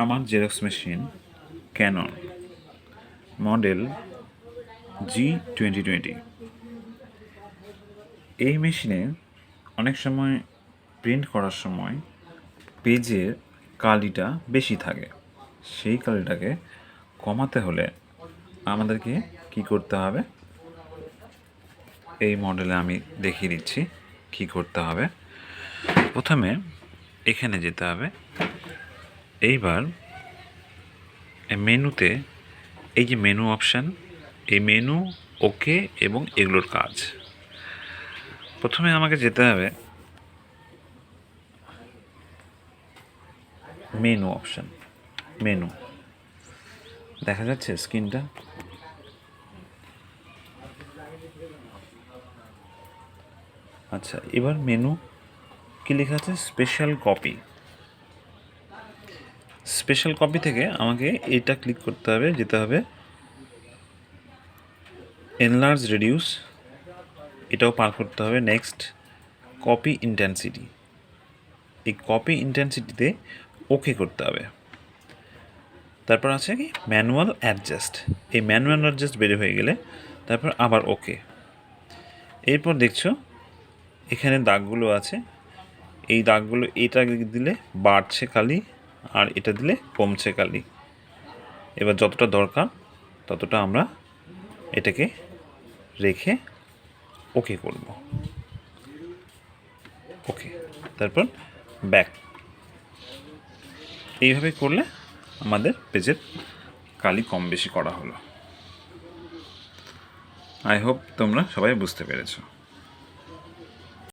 আমার xerox machine Canon model G2020। এই মেশিনে অনেক সময় প্রিন্ট করার সময় পেজের কালিটা বেশি থাকে। সেই কালিটাকে কমাতে হলে আমাদেরকে কি করতে হবে, এই মডেলে আমি দেখিয়ে দিচ্ছি কি করতে হবে। প্রথমে এখানে যেতে হবে। এইবার মেনুতে এই যে মেনু অপশান, এই মেনু, ওকে এবং এগুলোর কাজ। প্রথমে আমাকে যেতে হবে মেনু অপশান। মেনু দেখা যাচ্ছে স্ক্রিনটা? আচ্ছা, এবার মেনু কি লেখা আছে? Special copy. স্পেশাল কপি থেকে আমাকে এটা ক্লিক করতে হবে, যেতে হবে এনলার্জ রেডিউস, এটাও পার করতে হবে। নেক্সট কপি ইন্টেন্সিটি, এই কপি ইন্টেন্সিটিতে ওকে করতে হবে। তারপর আছে কি ম্যানুয়াল অ্যাডজাস্ট, এই ম্যানুয়াল অ্যাডজাস্ট বের হয়ে গেলে তারপর আবার ওকে। এরপর দেখছো এখানে দাগগুলো আছে, এই দাগগুলো এটা দিলে বাড়ছে কালি আর এটা দিলে কমছে কালি। এবার যতটা দরকার ততটা আমরা এটাকে রেখে ওকে করব। ওকে, তারপর ব্যাক। এইভাবে করলে আমাদের পেজের কালি কম বেশি করা হলো। আই হোপ তোমরা সবাই বুঝতে পেরেছো।